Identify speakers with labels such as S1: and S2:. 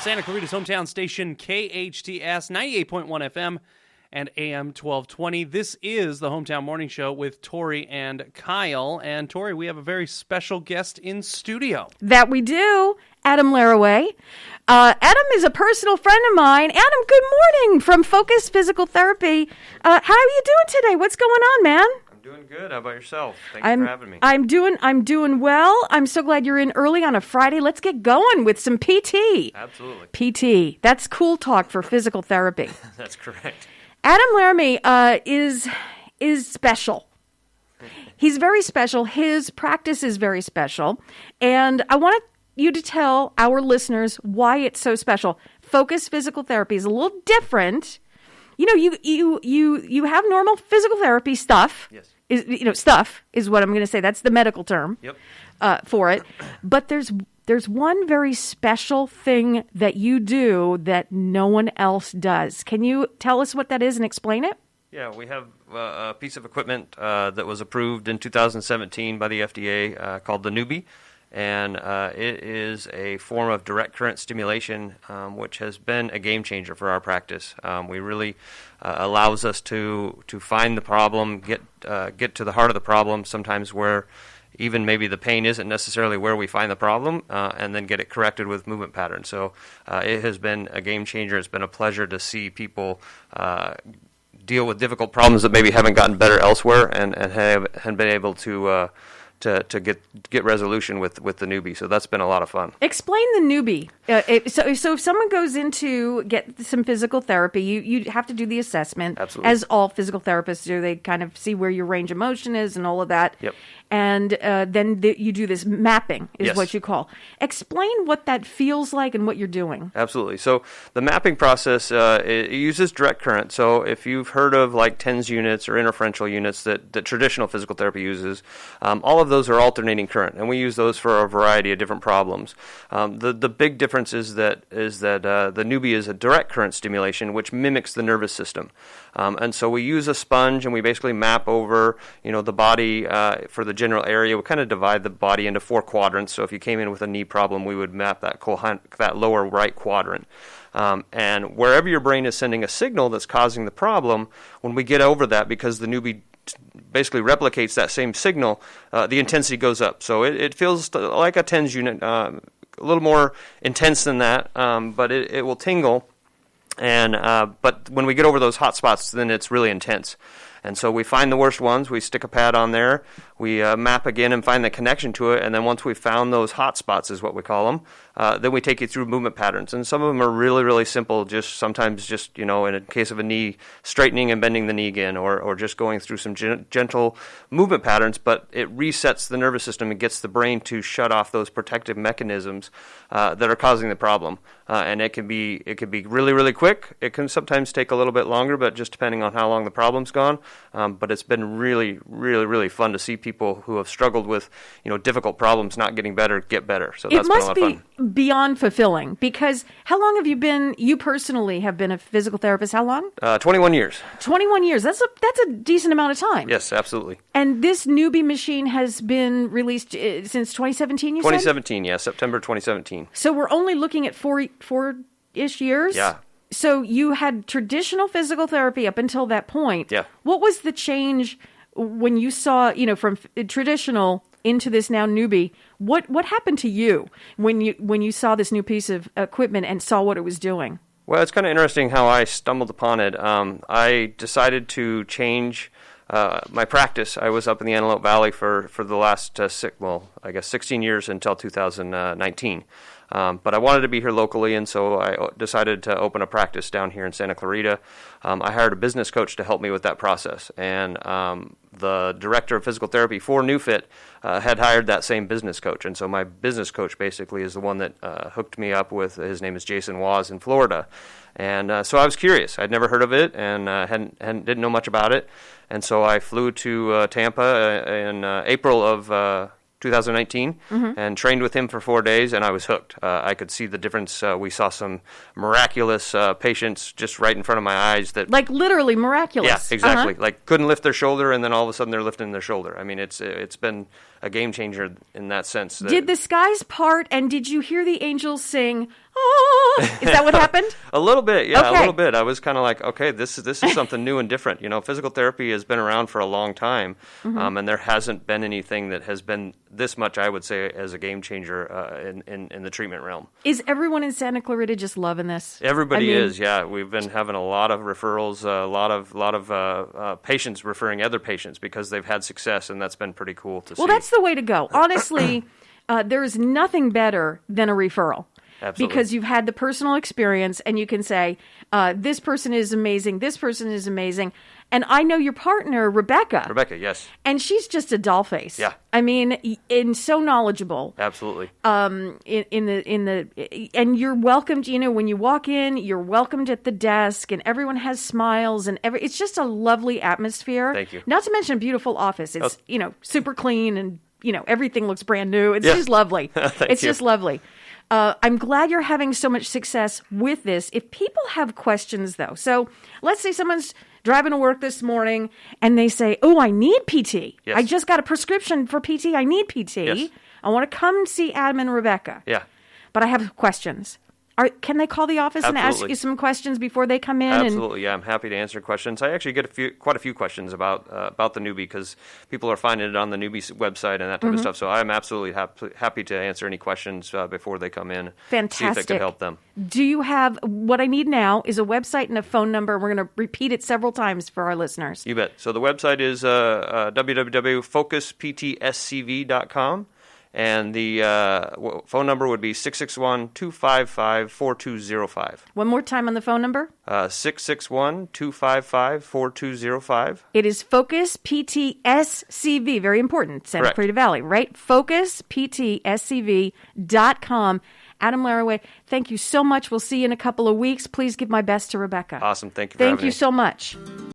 S1: Santa Clarita's hometown station, KHTS, 98.1 FM and AM 1220. This is the Hometown Morning Show with Tori and Kyle. And Tori, we have a very special guest in studio.
S2: That we do. Adam Laraway. Adam is a personal friend of mine. Adam, good morning from Focus Physical Therapy. How are you doing today? What's going on, man?
S3: Doing good. How about yourself? Thank you for having me.
S2: I'm doing well. I'm so glad you're in early on a Friday. Let's get going with some PT.
S3: Absolutely.
S2: PT. That's cool talk for physical therapy.
S3: That's correct.
S2: Adam Laramie is special. He's very special. His practice is very special. And I want you to tell our listeners why it's so special. Focus Physical Therapy is a little different. You know, you have normal physical therapy stuff.
S3: Yes.
S2: Stuff is what I'm going to say. That's the medical term.
S3: Yep.
S2: For it. But there's one very special thing that you do that no one else does. Can you tell us what that is and explain it?
S3: Yeah, we have a piece of equipment that was approved in 2017 by the FDA called the Newbie. And it is a form of direct current stimulation, which has been a game changer for our practice. We really allows us to find the problem, get to the heart of the problem, sometimes where even maybe the pain isn't necessarily where we find the problem, and then get it corrected with movement patterns. So it has been a game changer. It's been a pleasure to see people deal with difficult problems that maybe haven't gotten better elsewhere and have been able to get resolution with the Newbie. So that's been a lot of fun.
S2: Explain the Newbie. So if someone goes in to get some physical therapy, you have to do the assessment.
S3: Absolutely.
S2: As all physical therapists do. They kind of see where your range of motion is and all of that.
S3: Yep.
S2: And then you do this mapping is
S3: Yes.
S2: what you call. Explain what that feels like and what you're doing.
S3: Absolutely. So the mapping process, it uses direct current. So if you've heard of like TENS units or interferential units that traditional physical therapy uses, all of those are alternating current, and we use those for a variety of different problems. The big difference is that the Newbie is a direct current stimulation, which mimics the nervous system. And so we use a sponge, and we basically map over, the body for the general area. We kind of divide the body into 4 quadrants. So if you came in with a knee problem, we would map that lower right quadrant. And wherever your brain is sending a signal that's causing the problem, when we get over that, because the Newbie basically replicates that same signal, the intensity goes up. So it feels like a TENS unit, a little more intense than that, but it will tingle. And but when we get over those hot spots, then it's really intense. And so we find the worst ones, we stick a pad on there, we map again and find the connection to it, and then once we've found those hot spots is what we call them, then we take you through movement patterns. And some of them are really, really simple, sometimes in a case of a knee, straightening and bending the knee again, or just going through some gentle movement patterns, but it resets the nervous system and gets the brain to shut off those protective mechanisms that are causing the problem. And it can be really, really quick. It can sometimes take a little bit longer, but just depending on how long the problem's gone. But it's been really, really, really fun to see people who have struggled with, difficult problems not getting better get better. So that's been a lot of fun.
S2: It must be beyond fulfilling, because how long have you personally have been a physical therapist? How long?
S3: 21 years.
S2: 21 years. That's a decent amount of time.
S3: Yes, absolutely.
S2: And this Newbie machine has been released since 2017, you said?
S3: 2017, yeah, September 2017.
S2: So we're only looking at four-ish years?
S3: Yeah.
S2: So you had traditional physical therapy up until that point.
S3: Yeah.
S2: What was the change when you saw, from traditional into this now Newbie? What happened to you when you saw this new piece of equipment and saw what it was doing?
S3: Well, it's kind of interesting how I stumbled upon it. I decided to change my practice. I was up in the Antelope Valley for the last 16 years until 2019. But I wanted to be here locally, and so I decided to open a practice down here in Santa Clarita. I hired a business coach to help me with that process, and the director of physical therapy for NewFit had hired that same business coach, and so my business coach basically is the one that hooked me up with. His name is Jason Waz in Florida, and so I was curious. I'd never heard of it, and didn't know much about it, and so I flew to Tampa in April of 2019, and trained with him for 4 days, and I was hooked. I could see the difference. We saw some miraculous patients just right in front of my eyes. That,
S2: like, literally miraculous.
S3: Yeah, exactly. Like, couldn't lift their shoulder, and then all of a sudden they're lifting their shoulder. I mean, it's been a game changer in that sense.
S2: Did the skies part, and did you hear the angels sing? Oh, is that what happened?
S3: A little bit, yeah,
S2: Okay.
S3: a little bit. I was kind of like, okay, this is something new and different. Physical therapy has been around for a long time, and there hasn't been anything that has been this much, I would say, as a game changer in the treatment realm.
S2: Is everyone in Santa Clarita just loving this?
S3: Everybody is, yeah. We've been having a lot of referrals, a lot of patients referring other patients because they've had success, and that's been pretty cool to see.
S2: Well, that's the way to go. Honestly, there is nothing better than a referral.
S3: Absolutely.
S2: Because you've had the personal experience and you can say, this person is amazing, this person is amazing. And I know your partner, Rebecca.
S3: Rebecca, yes.
S2: And she's just a doll face.
S3: Yeah.
S2: I mean, and so knowledgeable.
S3: Absolutely.
S2: And you're welcomed, when you walk in, you're welcomed at the desk and everyone has smiles and it's just a lovely atmosphere.
S3: Thank you.
S2: Not to mention a beautiful office. It's, super clean and, everything looks brand new. It's just lovely. It's just lovely. I'm glad you're having so much success with this. If people have questions, though, so let's say someone's driving to work this morning and they say, oh, I need PT.
S3: Yes.
S2: I just got a prescription for PT. I need PT.
S3: Yes.
S2: I want to come see Adam and Rebecca.
S3: Yeah.
S2: But I have questions. Can they call the office and ask you some questions before they come in?
S3: Absolutely, yeah. I'm happy to answer questions. I actually get quite a few questions about the newbie because people are finding it on the newbie website and that type of stuff. So I'm absolutely happy to answer any questions before they come in.
S2: Fantastic.
S3: See if it can help them.
S2: Do you have what I need now is a website and a phone number. We're going to repeat it several times for our listeners.
S3: You bet. So the website is www.focusptscv.com. And the phone number would be 661-255-4205.
S2: One more time on the phone number.
S3: 661-255-4205.
S2: It is Focus PTSCV. Very important. Santa
S3: Correct.
S2: Clarita Valley, right? FocusPTSCV.com. Adam Laraway, thank you so much. We'll see you in a couple of weeks. Please give my best to Rebecca.
S3: Awesome. Thank you for having me.
S2: Thank you so much.